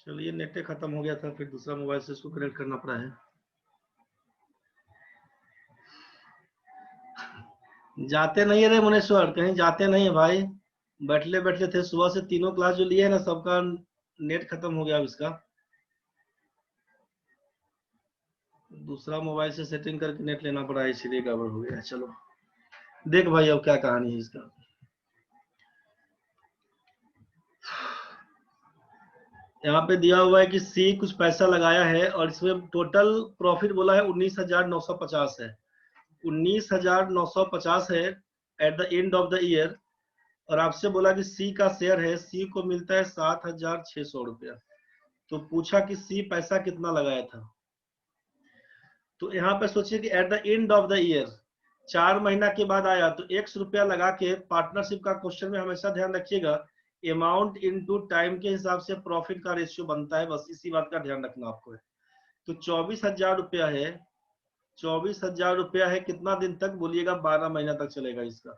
चलिए, नेट खत्म हो गया था, फिर दूसरा मोबाइल से इसको कनेक्ट करना पड़ा है। जाते नहीं है रे मुनेश्वर, कहीं जाते नहीं है भाई। बैठले बैठले थे सुबह से, तीनों क्लास जो लिए है ना, सबका नेट खत्म हो गया अब इसका। दूसरा मोबाइल से सेटिंग करके नेट लेना पड़ा है, इसीलिए गड़बड़ हो गया है। चलो देख भाई अब क्या कहानी है इसका। यहाँ पे दिया हुआ है कि सी कुछ पैसा लगाया है और इसमें टोटल प्रॉफिट बोला है 19,950 है। 19,950 है at the end of the year. और आपसे बोला कि सी का शेयर है, सी को मिलता है 7,600 रुपया। तो पूछा कि सी पैसा कितना लगाया था। तो यहाँ पे सोचिए कि at the end of the year, 4 महीना के बाद आया तो ₹X लगा के, पार्टनरशिप का क्वेश्चन में हमेशा ध्यान रखिएगा, अमाउंट इनटू टाइम के हिसाब से प्रॉफिट का रेशियो बनता है, बस इसी बात का ध्यान रखना आपको है। तो 24,000 रुपया है। 24,000 रुपया है, कितना दिन तक बोलिएगा? 12 महीना तक चलेगा इसका।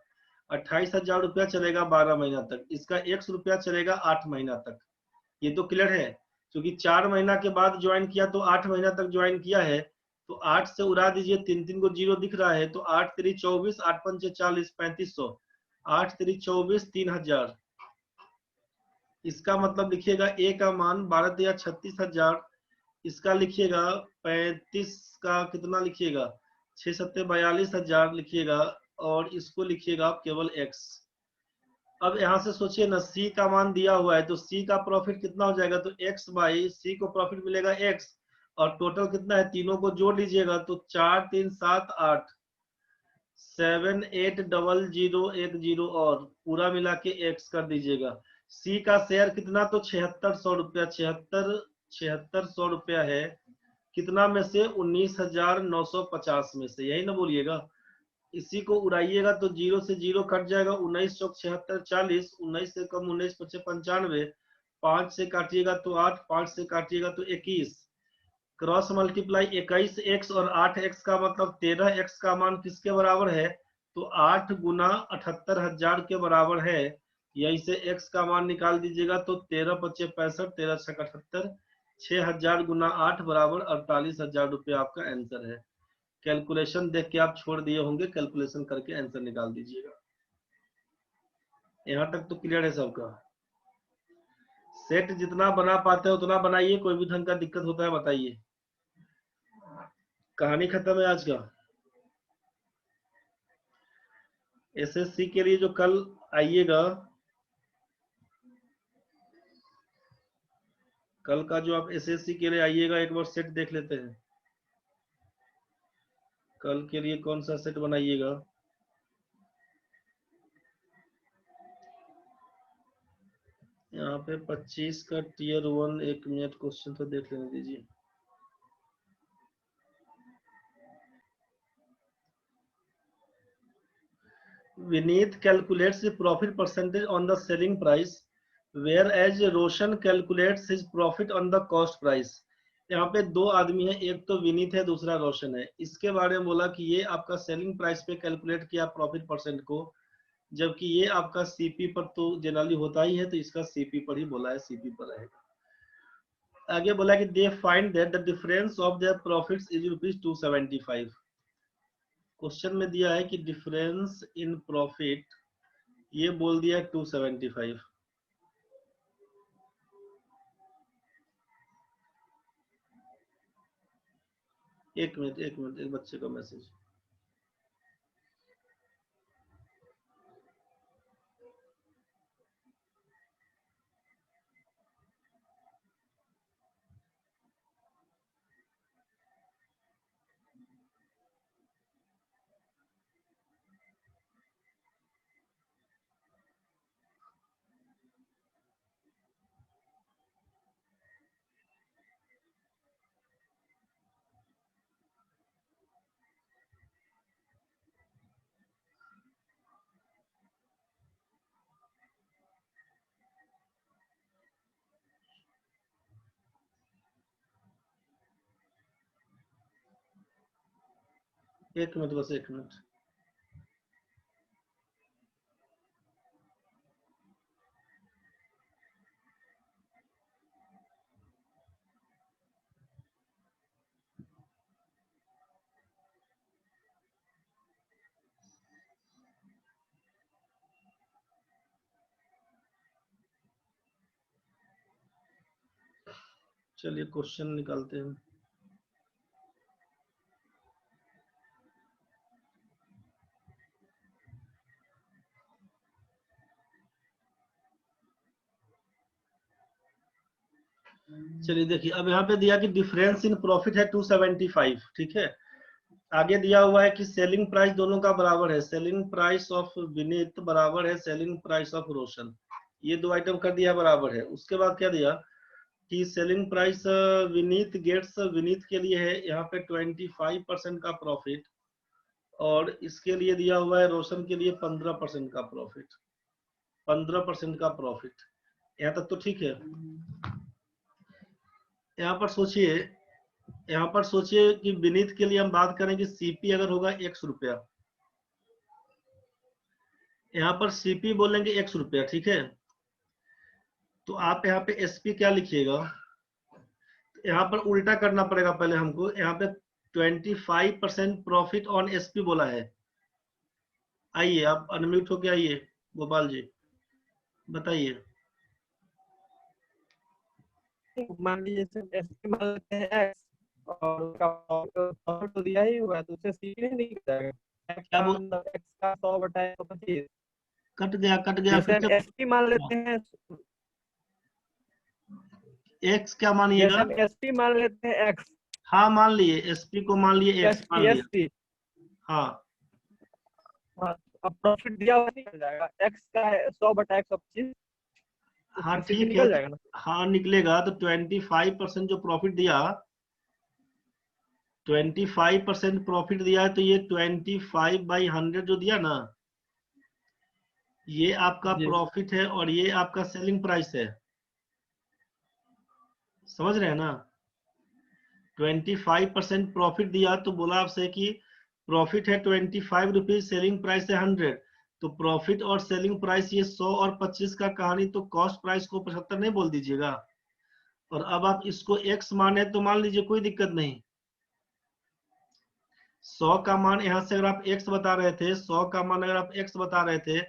28,000 रुपया चलेगा 12 महीना तक, इसका ₹X चलेगा 8 महीना तक। ये तो क्लियर है। क्योंकि 4 महीना के बाद ज्वाइन किया तो 8 महीना तक ज्वाइन किया है। तो 8 से उड़ा दीजिए, तीन तीन को जीरो दिख रहा है, तो 8×3 = 24, 8×5 = 40, 3500। 8×3 = 24, 3,000। इसका मतलब लिखिएगा ए का मान 12 या 36,000। इसका लिखिएगा 35 का कितना लिखिएगा? 6×7 = 42,000 लिखिएगा। और इसको लिखिएगा आप केवल एक्स। अब यहाँ से सोचिए ना, सी का मान दिया हुआ है तो सी का प्रॉफिट कितना हो जाएगा? तो एक्स बाई सी को प्रॉफिट मिलेगा एक्स। और टोटल कितना है, तीनों को जोड़ लीजिएगा तो 4 3 7 8 7 8 0010 और पूरा मिला के एक्स कर दीजिएगा। सी का शेयर कितना? तो 7,600 रुपया। 7,600 रुपया है। कितना में से? 19,950 में से, यही ना बोलिएगा। इसी को उड़ाइएगा तो जीरो से जीरो कट जाएगा। 19 चौक 76 40, 19 से कम 19 पचे 95। 5 से काटिएगा तो 8, 5 से काटिएगा तो 21। क्रॉस मल्टीप्लाई 21x और 8x का मतलब 13x का मान किसके बराबर है? तो 8 × 78,000 के बराबर है। यहीं से x का मान निकाल दीजिएगा तो 13×5 = 65, 13×6 = 78। 6,000 × 8 बराबर 48,000 रुपया आपका आंसर है। कैलकुलेशन देख के आप छोड़ दिए होंगे, कैलकुलेशन करके आंसर निकाल दीजिएगा। यहाँ तक तो क्लियर है सबका? सेट जितना बना पाते हैं उतना बनाइए, कोई भी ढंग का दिक्कत होता है बताइए। कहानी खत्म है आज का। एसएससी के लिए जो कल आइएगा, कल का जो आप एसएससी के लिए आइएगा, एक बार सेट देख लेते हैं। कल के लिए कौन सा सेट बनाइएगा? यहाँ पे 25 का टियर 1, 1 मिनट क्वेश्चन तो देख लेने दीजिए। Vineet calculates the profit percentage on the selling price, whereas Roshan calculates his profit on the cost price. यहाँ पे दो आदमी है, एक तो विनीत है, दूसरा रोशन है। इसके बारे में बोला कि ये आपका सेलिंग प्राइस पे कैलकुलेट किया प्रॉफिट परसेंट को, जबकि ये आपका सीपी पर तो जनरली होता ही है, तो इसका सीपी पर ही बोला है, सीपी पर रहेगा। आगे बोला कि they find that the difference of their profits is ₹275। Question में दिया है कि डिफरेंस इन प्रॉफिट, ये बोल दिया 275। एक मिनट एक मिनट, एक बच्चे का मैसेज। एक मिनट, बस एक मिनट। चलिए क्वेश्चन निकालते हैं। चलिए देखिए, अब यहाँ पे दिया कि डिफरेंस इन प्रॉफिट है 275, ठीक है। आगे दिया हुआ है कि सेलिंग प्राइस दोनों का बराबर है, सेलिंग प्राइस ऑफ विनीत बराबर है सेलिंग प्राइस ऑफ रोशन, ये दो आइटम कर दिया बराबर है। उसके बाद क्या दिया कि selling price Vineet gets, Vineet के लिए है यहाँ पे 25% का प्रॉफिट, और इसके लिए दिया हुआ है रोशन के लिए 15% का प्रॉफिट, 15% का प्रॉफिट। यहाँ तक तो ठीक है। यहाँ पर सोचिए, यहाँ पर सोचिए कि विनीत के लिए हम बात करें कि सीपी अगर होगा 100 रुपया, यहाँ पर सीपी बोलेंगे 100 रुपया, ठीक है। तो आप यहाँ पे एसपी क्या लिखिएगा, यहाँ पर उल्टा करना पड़ेगा पहले हमको। यहाँ पे 25% प्रॉफिट ऑन एसपी बोला है। आइए आप अनम्यूट होके आइए गोपाल जी, बताइए। मान लीजिए जैसे एसपी मान लेते हैं एक्स, और उसका प्रॉफिट तो दिया ही हुआ है, तो उससे सीपी नहीं जाएगा। एक्स क्या का बोल, मतलब एक्स का 100/125। कट गया कट गया, जैसे फिर हम से। एसपी मान लेते हैं, एक्स क्या जैसे मानिएगा? हम एसपी मान लेते हैं एक्स, हाँ मान लिए, एसपी को मान लिए, एक्स एसपी मान लिया। एसपी, हाँ हाँ, अब प्रॉफिट दिया हुआ निकल जाएगा। एक्स का 100/125, हाँ उससे सीपी ठीक है। निकल जाएगा ना। हाँ निकलेगा, तो 25% जो प्रॉफिट दिया, 25% प्रॉफिट दिया है, तो ये 25/100 जो दिया ना, ये आपका जी प्रॉफिट है और ये आपका सेलिंग प्राइस है। समझ रहे हैं ना? 25% प्रॉफिट दिया तो बोला आपसे कि प्रॉफिट है 25 रुपीज, सेलिंग प्राइस है 100। तो प्रॉफिट और सेलिंग प्राइस ये 100 और 25 का कहानी, तो कॉस्ट प्राइस को 75 नहीं बोल दीजिएगा। और अब आप इसको एक्स माने तो मान लीजिए, कोई दिक्कत नहीं। 100 का मान यहां से अगर आप एक्स बता रहे थे, 100 का मान अगर आप एक्स बता रहे थे,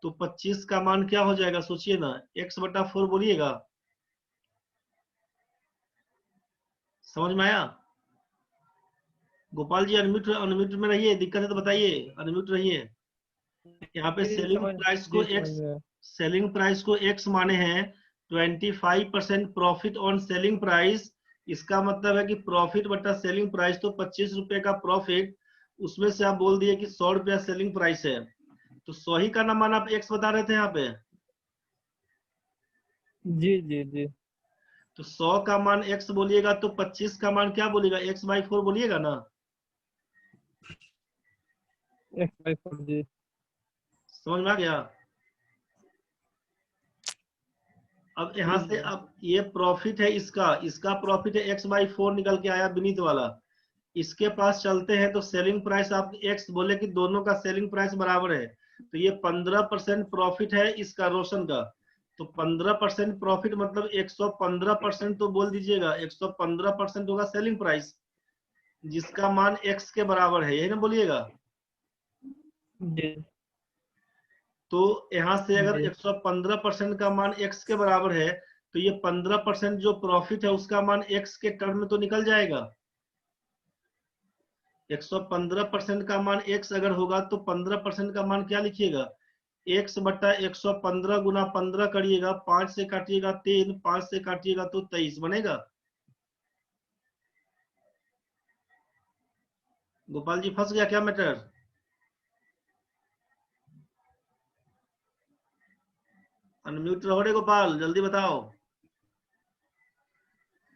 तो 25 का मान क्या हो जाएगा सोचिए ना, x/4 बोलिएगा। समझ में आया? गोपाल जी अनम्यूट, अनम्यूट में रहिए, दिक्कत है तो बताइए, अनम्यूट रहिए। यहाँ पे जी सेलिंग समझ प्राइस को जी समझ एक्स, में। सेलिंग प्राइस को एक्स माने हैं, 25% प्रॉफिट ऑन सेलिंग प्राइस। इसका मतलब है कि प्रॉफिट बटा सेलिंग प्राइस, तो 25 रुपए का प्रॉफिट, उसमें से आप बोल दिए कि 100 रुपया सेलिंग प्राइस है, तो 100 ही का ना मान आप एक्स बता रहे थे यहाँ पे। जी जी जी, तो 100 का मान x बोलिएगा, तो 25 का मान क्या बोलिएगा, x/4 बोलिएगा ना। x/4 जी। समझ में आ गया? अब यहाँ जी से, जी अब ये प्रॉफिट है इसका, इसका प्रॉफिट है x/4 निकल के आया विनीत वाला। इसके पास चलते हैं, तो सेलिंग प्राइस आप x बोले कि दोनों का सेलिंग प्राइस बराबर है, तो ये 15% प्रॉफिट है इसका, रोशन का। तो 15% प्रॉफिट मतलब 115% तो बोल दीजिएगा, 115% होगा सेलिंग प्राइस, जिसका मान x के बराबर है, यही ना बोलिएगा। जी तो यहां से अगर जी 115% का मान x के बराबर है, तो ये 15% जो प्रॉफिट है उसका मान x के टर्म में तो निकल जाएगा। 115% का मान x अगर होगा, तो 15% का मान क्या लिखिएगा, x/115 गुना 15 करिएगा, 5 से काटिएगा 3, 5 से काटिएगा तो 23 बनेगा। गोपाल जी फंस गया क्या मैटर? अनम्यूट रहो रे गोपाल, जल्दी बताओ।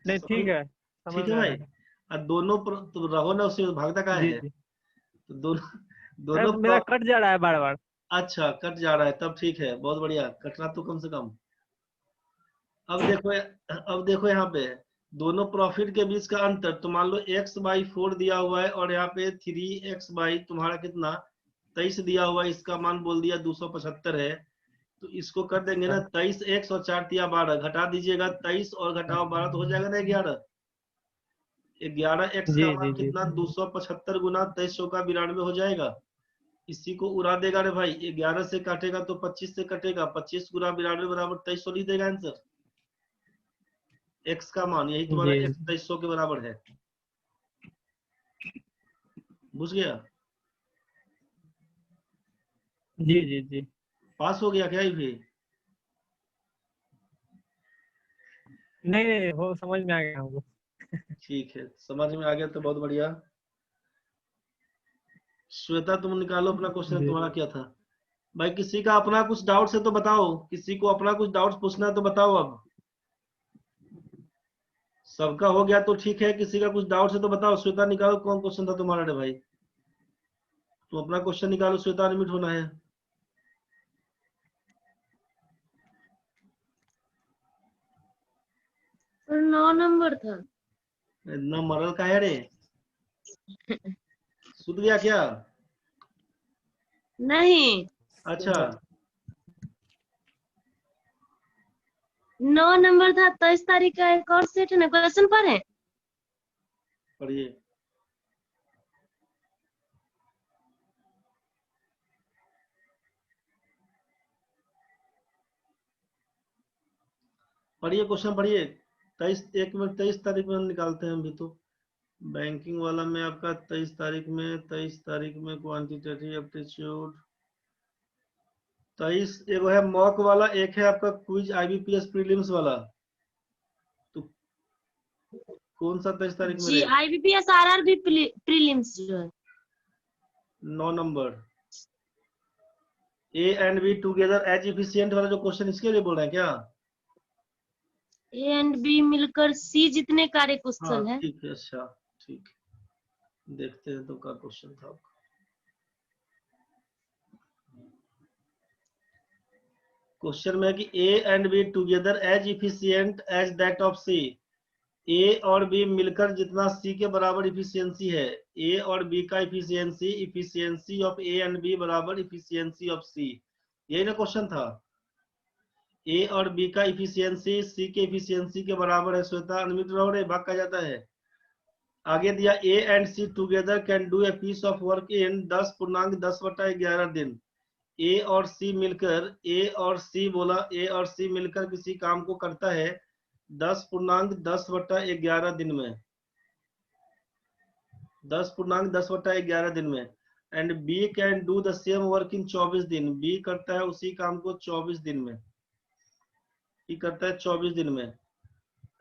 नहीं, ठीक समझ, है, समझ ठीक है में आ भाई। रहा है। और दोनों तो रहो ना, उससे भागता क्या जी है? जी, तो दोनों, अरे दोनों मेरा कट जा रहा है बार बार। अच्छा कट जा रहा है, तब ठीक है, बहुत बढ़िया, कटना तो कम से कम। अब देखो, अब देखो यहाँ पे दोनों प्रॉफिट के बीच का अंतर, तो मान लो x/4 दिया हुआ है, और यहाँ पे 3x बाई तुम्हारा कितना 23 दिया हुआ है, इसका मान बोल दिया 275 है। तो इसको कर देंगे ना, 23x और 4×12 घटा दीजिएगा, 23 और घटाओ 12 तो हो जाएगा ना 11। 11x जी का जी मान जी कितना, 275 गुना 23 चौका 92 हो जाएगा। इसी को उड़ा देगा रे भाई, 11 से काटेगा तो 25 से कटेगा, 25 गुना 92 बराबर 23 लिख देगा आंसर। x का मान, यही तुम्हारा जी x 2300 के बराबर है। बुझ गया? जी जी जी। पास हो गया क्या ये भी? नहीं नहीं, वो समझ में आ गया हमको। ठीक है, समझ में आ गया तो बहुत बढ़िया। श्वेता तुम निकालो अपना क्वेश्चन, जी। तुम्हारा क्या था? भाई किसी का अपना कुछ डाउट है तो बताओ, किसी को अपना कुछ डाउट पूछना है तो बताओ। अब सबका हो गया तो ठीक है, किसी का कुछ डाउट है तो बताओ। श्वेता निकालो, कौन क्वेश्चन था तुम्हारा? रे भाई तुम अपना क्वेश्चन निकालो, श्वेता अनम्यूट होना है। और 9 नंबर था। इतना मरल का है रे? सुध गया क्या? नहीं, अच्छा 9 नंबर था। 23 तारीख का एक और सेट है ना, क्वेश्चन पढ़े। पढ़िए। पढ़िए क्वेश्चन पढ़िए। 23, 1 मिनट, 23 तारीख में निकालते हैं हम भी तो। बैंकिंग वाला में आपका 23 तारीख में, 23 तारीख में क्वांटिटेटिव एप्टीट्यूड 23, एक है मॉक वाला, एक है आपका क्विज आईबीपीएस प्रीलिम्स वाला। तो कौन सा 23 तारीख में जी, रहेगा? आईबीपीएस आरआरबी प्रीलिम्स जो है। 9 number A and B together as efficient वाला जो क्वेश्चन, इसके लिए बोल रहे हैं क्या? ए एंड बी मिलकर सी जितने कार्य हाँ कुशल है। ठीक है, अच्छा ठीक है। देखते हैं तो क्या क्वेश्चन था आपका। क्वेश्चन में है कि A and B together as efficient as that of C. A और बी मिलकर जितना सी के बराबर इफिशियंसी है, ए और बी का efficiency, efficiency of A and B बराबर इफिशियंसी ऑफ सी। यही ना क्वेश्चन था? ए और बी का इफिशियंसी सी के इफिशियंसी के बराबर है। श्वेता अनमित रहो रे, भाग का जाता है। आगे दिया A and C together can do a piece of work in 10.10/11 दिन। ए और सी मिलकर, ए और सी बोला, ए और सी मिलकर किसी काम को करता है 10.10/11 दिन में, 10.10/11 दिन में। And B can do the same work in 24 दिन। बी करता है उसी काम को 24 दिन में, बी करता है 24 दिन में।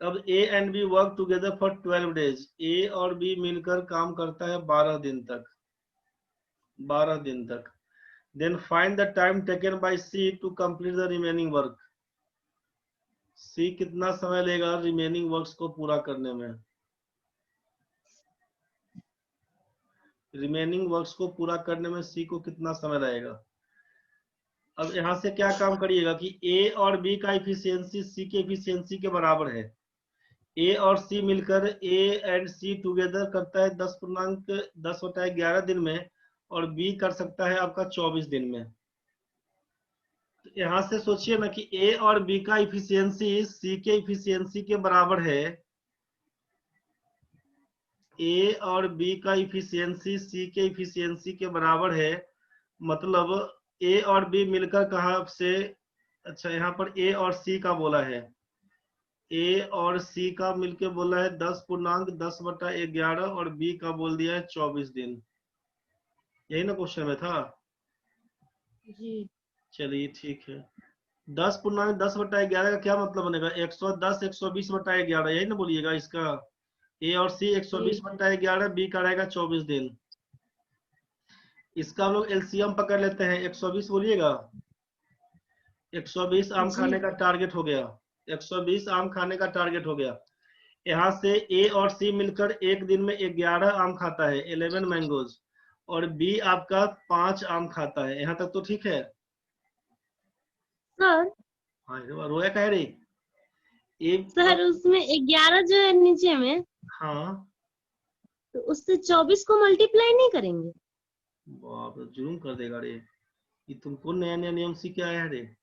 अब A and B work together for 12 days. A और बी मिलकर काम करता है 12 दिन तक, 12 दिन तक। Then find the time taken by C to complete the remaining work. C कितना समय लेगा रिमेनिंग वर्क्स को पूरा करने में? रिमेनिंग वर्क्स को पूरा करने में सी को कितना समय लगेगा? अब यहां से क्या काम करिएगा कि ए और बी का इफिशियंसी सी के इफिशियंसी के बराबर है। ए और सी मिलकर, ए एंड सी टुगेदर करता है 10.10/11 दिन में, और बी कर सकता है आपका 24 दिन में। तो यहां से सोचिए ना कि ए और बी का इफिशियंसी सी के इफिशियंसी के बराबर है। ए और बी का इफिशियंसी सी के इफिशियंसी के बराबर है, मतलब ए और बी मिलकर कहा से, अच्छा यहाँ पर ए और सी का बोला है, ए और सी का मिलके बोला है 10.10/11, और बी का बोल दिया है 24 दिन। यही ना क्वेश्चन में था? जी, चलिए ठीक है। 10.10/11 का क्या मतलब बनेगा? 110 120/11, यही ना बोलिएगा इसका। ए और सी जी, 120/11, बी का रहेगा 24 दिन। इसका हम लोग एलसीएम पकड़ लेते हैं। 120 बोलिएगा, 120 आम जी। खाने का टारगेट हो गया, 120 आम खाने का टारगेट हो गया। यहाँ से ए और सी मिलकर एक दिन में 11 आम खाता है, 11 मैंगोज, और बी आपका 5 आम खाता है। यहाँ तक तो ठीक है? सर, हाँ रोया कह रही ए। सर उसमें 11 जो है नीचे में, हाँ तो उससे 24 को मल्टीप्लाई नहीं करेंगे। बाप रे, जुलूम कर देगा रे। ये तुमको नया नया नियम सीख के आया है रे।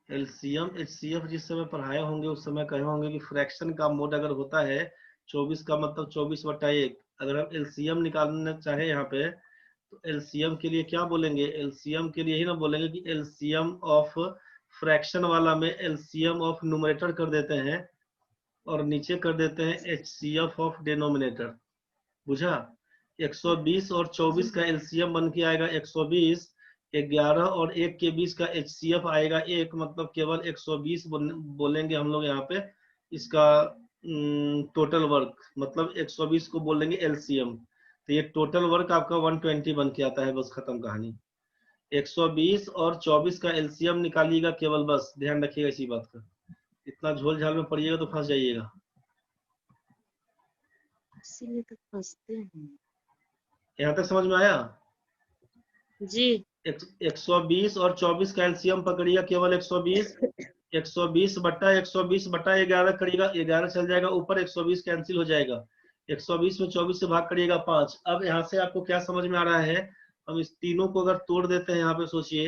एलसीएम एचसीएफ जिस समय पढ़ाए होंगे उस समय कहे होंगे कि फ्रैक्शन का मोड अगर होता है 24 का मतलब 24/1। अगर हम एलसीएम निकालना चाहे यहाँ पे, तो एलसीएम के लिए क्या बोलेंगे? एलसीएम के लिए ही ना बोलेंगे कि एलसीएम ऑफ फ्रैक्शन वाला में एलसीएम ऑफ न्यूमरेटर कर देते हैं और नीचे कर देते हैं एचसीएफ ऑफ डिनोमिनेटर। बुझा? 120 और 24 का एलसीएम बन के आएगा 120, 11 और 1 के बीच का एचसीएफ आएगा 1, मतलब केवल 120 बोलेंगे हम लोग यहाँ पे। इसका टोटल वर्क मतलब 120 को बोलेंगे एलसीएम, तो ये टोटल वर्क आपका 120 बन के आता है। बस खत्म कहानी। 120 और 24 का एलसीएम निकालिएगा केवल, बस ध्यान रखिएगा इसी बात का। इतना झोल झाल में पड़िएगा तो फंस जाइएगा। इसीलिए तो फंसते हैं यहाँ तक समझ में आया? जी। 120 और 24 का एलसीएम पकड़िएगा केवल 120। 120 बट्टा 120 बट्टा 11 करिएगा, 11 चल जाएगा ऊपर, 120 कैंसिल हो जाएगा। 120 में 24 से भाग करिएगा 5। अब यहाँ से आपको क्या समझ में आ रहा है? हम इस तीनों को अगर तोड़ देते हैं, यहाँ पे सोचिए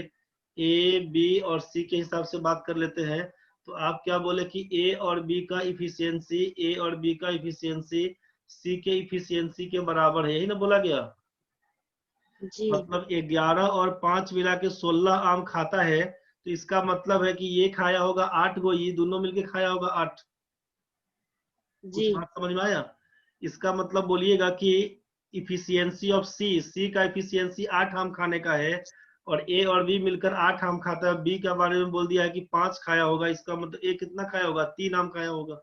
ए बी और सी के हिसाब से बात कर लेते हैं, तो आप क्या बोले कि ए और बी का इफिशियंसी, ए और बी का इफिशियंसी सी के इफिशियंसी के बराबर है, यही ना बोला गया? जी मतलब 11 और 5 मिला के 16 आम खाता है, तो इसका मतलब है कि ये खाया होगा 8 गो, ये दोनों मिलके खाया होगा 8। कुछ जी बात समझ में आया? इसका मतलब बोलिएगा कि इफिशियंसी ऑफ सी, सी का इफिशियंसी 8 आम खाने का है, और ए और बी मिलकर 8 आम खाता है। बी के बारे में बोल दिया है कि 5 खाया होगा, इसका मतलब ए कितना खाया होगा? 3 आम खाया होगा।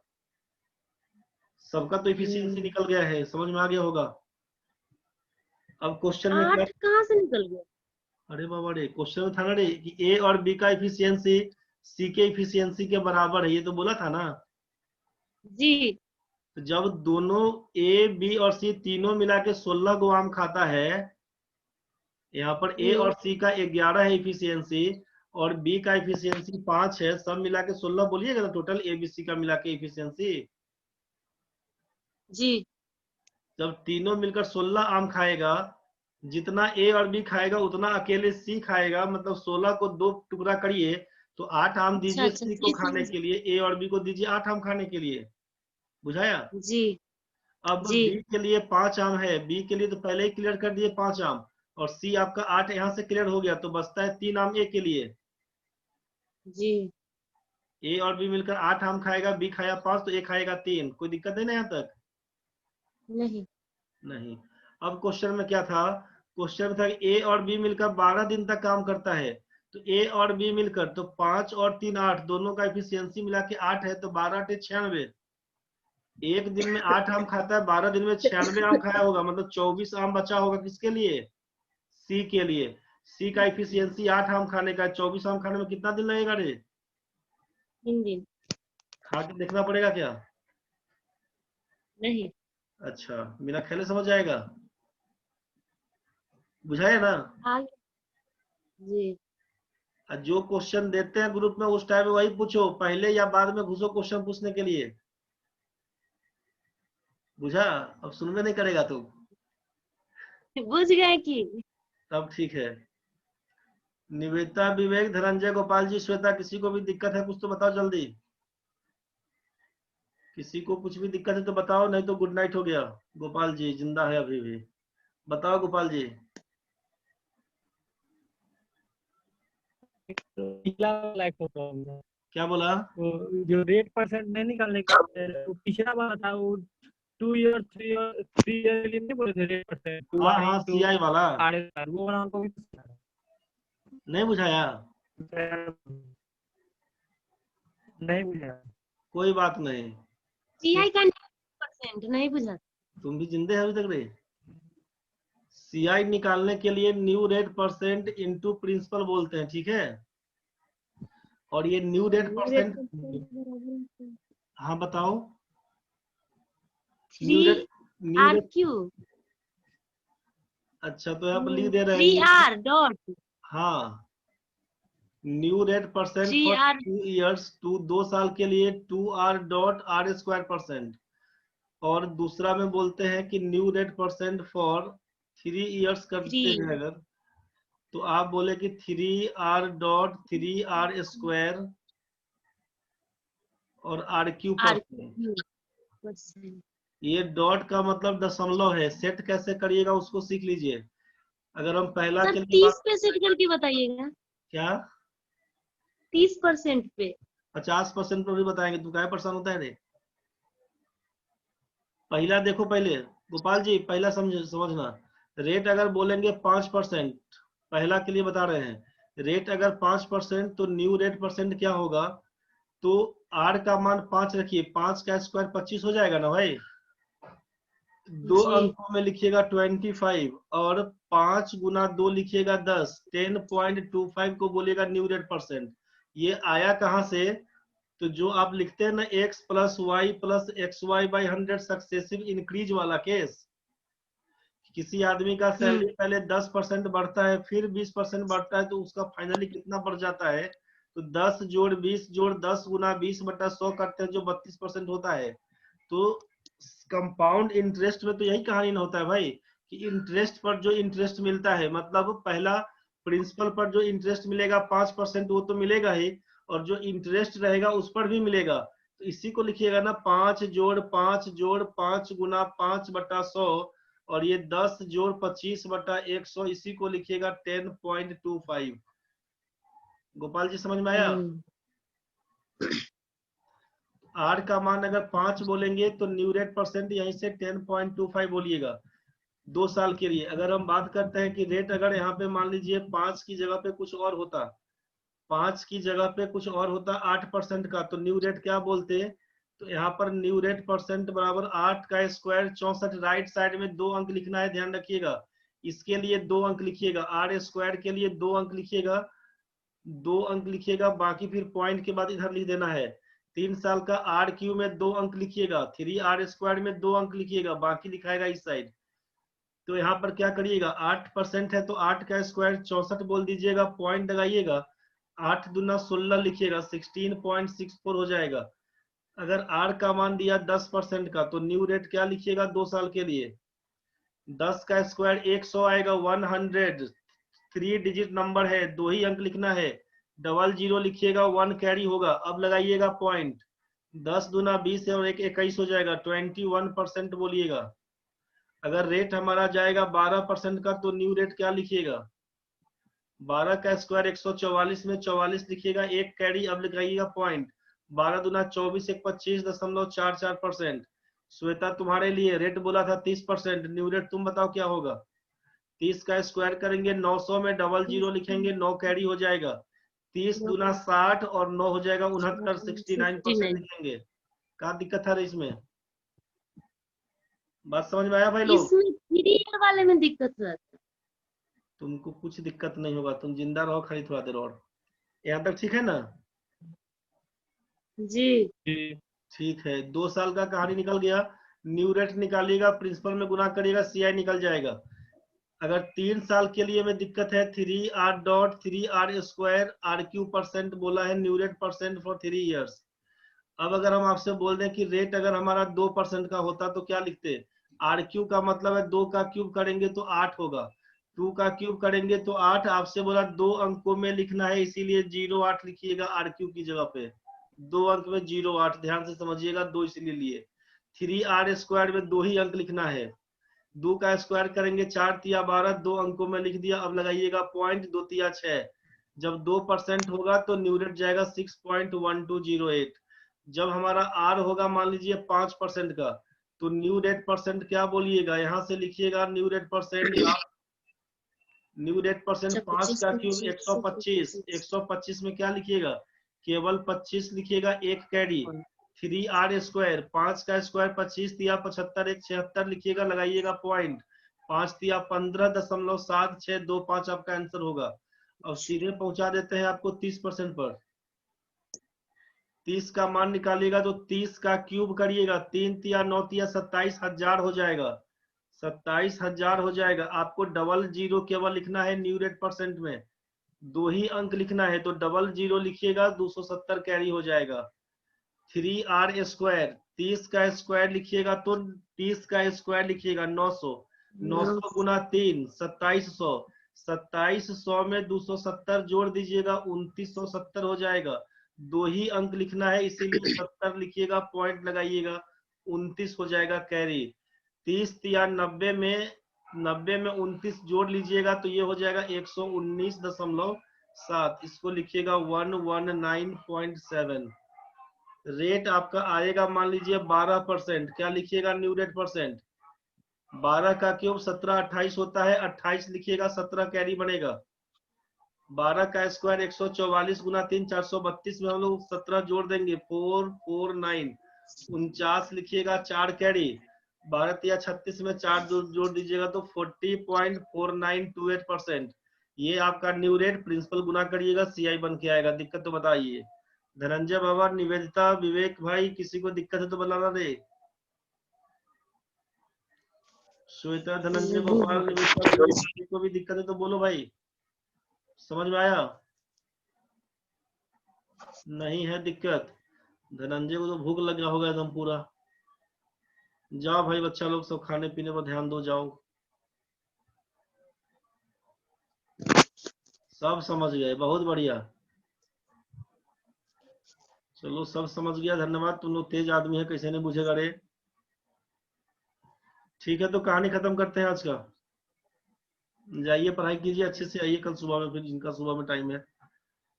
सबका तो इफिशियंसी निकल गया है, समझ में आ गया होगा। अब क्वेश्चन में क्या? 8 कहाँ से निकल गया? अरे बाबा रे, क्वेश्चन में था ना रे कि ए और बी का इफिशियंसी सी के इफिशियंसी के बराबर है, ये तो बोला था ना। जी तो जब दोनों ए बी और सी तीनों मिला के 16 गो आम खाता है, यहाँ पर ए और सी का 11 है इफिशियंसी और बी का इफिशियंसी 5 है, सब मिला के 16 बोलिएगा ना टोटल ए बी सी का मिला के इफिशियंसी। जी जब तीनों मिलकर 16 आम खाएगा, जितना ए और बी खाएगा उतना अकेले सी खाएगा, मतलब 16 को 2 टुकड़ा करिए तो 8 आम अच्छा दीजिए अच्छा सी को जी खाने के लिए, ए और बी को दीजिए 8 आम खाने के लिए। बुझाया? जी अब जी बी के लिए 5 आम है, बी के लिए तो पहले ही क्लियर कर दिए 5 आम, और सी आपका 8 यहाँ से क्लियर हो गया, तो बचता है 3 आम ए के लिए। जी ए और बी मिलकर 8 आम खाएगा, बी खाया 5 तो ए खाएगा 3। कोई दिक्कत है ना यहाँ तक? नहीं नहीं। अब क्वेश्चन में क्या था? क्वेश्चन में था कि ए और बी मिलकर 12 दिन तक काम करता है, तो ए और बी मिलकर तो 5 और 3 8, दोनों का इफिशियंसी मिला के 8 है, तो 12 8 96। एक दिन में 8 आम खाता है, 12 दिन में 96 आम खाया होगा, मतलब 24 आम बचा होगा किसके लिए? सी के लिए। सी का इफिशियंसी 8 आम खाने का, 24 आम खाने में कितना दिन लगेगा रे? 3 दिन खा के देखना पड़ेगा क्या? नहीं। अच्छा, बिना खेले समझ जाएगा। बुझाया ना? आगे जी जो क्वेश्चन देते हैं ग्रुप में उस टाइम में वही पूछो, पहले या बाद में घुसो क्वेश्चन पूछने के लिए। बुझा? अब सुनने नहीं करेगा तू? बुझ गए कि तब ठीक है। निवेदिता, विवेक, धनंजय, गोपाल जी, श्वेता, किसी को भी दिक्कत है कुछ तो बताओ जल्दी। किसी को कुछ भी दिक्कत है तो बताओ, नहीं तो गुड नाइट हो गया। गोपाल जी जिंदा है अभी भी, बताओ गोपाल जी। पिछला वाला एक प्रॉब्लम है, क्या बोला? वो जो रेट परसेंट नहीं निकालने का वो पिछला वाला था, वो 2 ईयर 3 ईयर के लिए नहीं बोले थे रेट परसेंट, हाँ हाँ, सीआई वाला वो वाला हमको भी नहीं बुझाया? नहीं बुझा। कोई बात नहीं, सीआई का 9% नहीं बुझा। तुम भी जिंदे हो अभी तक रे। सीआई निकालने के लिए new rate percent into principal बोलते हैं, ठीक है? और ये न्यू रेट परसेंट, हाँ बताओ। New rate, new R rate, Q अच्छा तो यहाँ पर लिख दे रहे 3 हैं। आर डॉट हाँ, new rate percent 3 for R 2 years, 2 साल के लिए 2r dot r square percent. और दूसरा में बोलते हैं कि new rate percent for 3 years करते 3 हैं अगर, तो आप बोले कि 3r डॉट 3r स्क्वायर और r Q R percent. Percent. ये डॉट का मतलब दशमलव है, सेट कैसे करिएगा उसको सीख लीजिए। अगर हम पहला सर के लिए 30 बात, पे सेट करके बताइएगा। क्या 30% पे। 50% पर भी बताएंगे, तू क्या परेशान होता है रे। पहला देखो, पहले गोपाल जी पहला समझना। रेट अगर बोलेंगे 5%, पहला के लिए बता रहे हैं, रेट अगर 5% तो न्यू रेट परसेंट क्या होगा, तो आर का मान 5 रखिए, 5 का स्क्वायर 25 हो जाएगा ना भाई। दो जी अंकों में लिखिएगा 25 और 5 गुना 2 लिखिएगा 10, 10.25 को बोलिएगा न्यू रेट परसेंट। ये आया कहां से, तो जो आप लिखते हैं ना x plus Y plus X Y by 100 successive increase वाला केस, किसी आदमी का सैलरी पहले 10% बढ़ता है फिर 20% बढ़ता है, तो उसका फाइनली कितना बढ़ जाता है, तो 10 जोड़ 20 जोड़ 10 गुना 20/100 करते हैं जो 32% होता है। तो कंपाउंड इंटरेस्ट में तो यही कहानी ना होता है भाई, कि इंटरेस्ट पर जो इंटरेस्ट मिलता है, मतलब पहला प्रिंसिपल पर जो इंटरेस्ट मिलेगा 5% वो तो मिलेगा ही, और जो इंटरेस्ट रहेगा उस पर भी मिलेगा। तो इसी को लिखिएगा ना 5 जोड़ 5 जोड़ 5 गुना 5/100, और ये 10 जोड़ 25/100, इसी को लिखिएगा 10.25। गोपाल जी समझ में आया। आर का मान अगर 5 बोलेंगे तो न्यू रेट परसेंट यहीं से 10.25 बोलिएगा 2 साल के लिए। अगर हम बात करते हैं कि रेट अगर यहाँ पे मान लीजिए 5 की जगह पे कुछ और होता, 5 की जगह पे कुछ और होता 8% का, तो न्यू रेट क्या बोलते, तो यहाँ पर न्यू रेट परसेंट बराबर 8 का स्क्वायर 64, राइट साइड में 2 अंक लिखना है, ध्यान रखिएगा। इसके लिए 2 अंक लिखिएगा, आर स्क्वायर के लिए 2 अंक लिखिएगा, 2 अंक लिखिएगा, बाकी फिर पॉइंट के बाद इधर लिख देना है। 3 साल का आर क्यू में 2 अंक लिखिएगा, 3r स्क्वायर में 2 अंक लिखिएगा, बाकी लिखाएगा इस साइड। तो यहाँ पर क्या करिएगा, 8% है तो 8 का स्क्वायर 64 बोल दीजिएगा, पॉइंट लगाइएगा, 8 दूना 16 लिखिएगा, 16.64 हो जाएगा। अगर आर का मान दिया 10% का, तो न्यू रेट क्या लिखिएगा 2 साल के लिए, 10 का स्क्वायर 100 आएगा, 100 3 डिजिट नंबर है, 2 ही अंक लिखना है, डबल जीरो लिखिएगा, 1 कैरी होगा। अब लगाइएगा पॉइंट, 10 दूना 20 है और 1 21 हो जाएगा, 21% बोलिएगा। अगर रेट हमारा जाएगा 12% का, तो न्यू रेट क्या लिखिएगा, 12 का स्क्वायर 144 में 44 लिखिएगा, 1 कैरी। अब लगाइएगा पॉइंट, 12 दूना 24 1 25.44%। श्वेता तुम्हारे लिए रेट बोला था 30%, न्यू रेट तुम बताओ क्या होगा। 30 का स्क्वायर करेंगे 900 में डबल जीरो लिखेंगे, 9 कैरी हो जाएगा, 30 दूना 60 और 9 हो जाएगा 69, 69% लिखेंगे। क्या दिक्कत है इसमें, बात समझ में आया भाई लोग। इसमें 3 ईयर वाले में दिक्कत रहता तुमको कुछ दिक्कत नहीं होगा, तुम जिंदा रहो खाली थोड़ा देर और। यहाँ तक ठीक है ना। है। जी ठीक है, 2 साल का कहानी निकल गया। न्यू रेट निकालिएगा, प्रिंसिपल में गुना करिएगा, सीआई निकल जाएगा। अगर 3 साल के लिए में दिक्कत है, 3r square are Q percent बोला है new rate percent for 3 years. अब अगर हम आपसे बोल दें कि रेट अगर हमारा 2% का होता तो क्या लिखते, आर क्यू का मतलब है 2 का क्यूब करेंगे तो 8 होगा, 2 का क्यूब करेंगे तो 8। आपसे बोला 2 अंकों में लिखना है, इसीलिए 08 लिखिएगा आर क्यू की जगह पे, 2 अंक में 08, ध्यान से समझिएगा, 2 इसलिए लिए। 3r स्क्वायर में 2 ही अंक लिखना है, 2 का स्क्वायर करेंगे 4 तिया 12, 2 अंकों में लिख दिया। अब लगाइएगा पॉइंट, 2 तिया 6। जब 2% होगा तो न्यू रेट जाएगा 6.1208। जब हमारा आर होगा मान लीजिए 5% का, तो न्यू रेट परसेंट क्या बोलिएगा, यहां से लिखिएगा new rate percent. New rate percent 5 का क्यूब 125, 125 में क्या लिखिएगा, केवल 25 लिखिएगा, 1 कैरी। 3r स्क्वायर, 5 का स्क्वायर 25 तिया 75, 1 76 लिखिएगा, लगाइएगा पॉइंट, 5 तिया 15.7625 आपका आंसर होगा। अब सीधे पहुंचा देते हैं आपको 30% पर। 30 का मान निकालिएगा तो 30 का क्यूब करिएगा, 3 तिया 9 तिया 27,000 हो जाएगा, 27,000 हो जाएगा। आपको डबल जीरो केवल लिखना है न्यू रेट परसेंट में, 2 ही अंक लिखना है, तो डबल जीरो लिखिएगा, 270 कैरी हो जाएगा। 3r स्क्वायर, 30 का स्क्वायर लिखिएगा तो 30 का स्क्वायर लिखिएगा 900, 900 गुना 3 2700, 2700 में 270 जोड़ दीजिएगा, 2970 हो जाएगा। 2 ही अंक लिखना है, इसीलिए 70 लिखिएगा, पॉइंट लगाइएगा, 29 हो जाएगा कैरी। 30 या 90 में 29 जोड़ लीजिएगा तो ये हो जाएगा 119.4 7, इसको लिखिएगा 119.7। रेट आपका आएगा मान लीजिए 12%, क्या लिखिएगा न्यू रेट परसेंट। 12 का क्यूब 17 28 होता है, 28 लिखिएगा, 17 कैरी बनेगा। 12 का स्क्वायर 144 गुना 3 432 में हम लोग 17 जोड़ देंगे, 449। 49 लिखिएगा, 4 कैरी। 12 या 36 में 4 जोड़ दीजिएगा तो 40.4928%। ये आपका न्यू रेट, प्रिंसिपल गुना करिएगा, सीआई बन के आएगा। दिक्कत तो बताइए। धनंजय बाबा, निवेदिता, विवेक भाई, किसी को दिक्कत है तो बताना दे। श्वेता, धनंजय, गोपाल, निवेदिता, किसी को भी दिक्कत है तो बोलो भाई। समझ में आया? नहीं है दिक्कत? धनंजय को तो भूख लगा होगा एकदम पूरा। जाओ भाई, बच्चा लोग सब खाने पीने पर ध्यान दो, जाओ। सब समझ गए, बहुत बढ़िया। चलो, सब समझ गया, धन्यवाद। तुम लोग तेज आदमी है, कैसे नहीं बुझेगा रे। ठीक है, तो कहानी खत्म करते हैं आज का। जाइए पढ़ाई कीजिए अच्छे से, आइए कल सुबह में, फिर जिनका सुबह में टाइम है।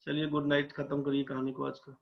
चलिए, गुड नाइट, खत्म करिए कहानी को आज का।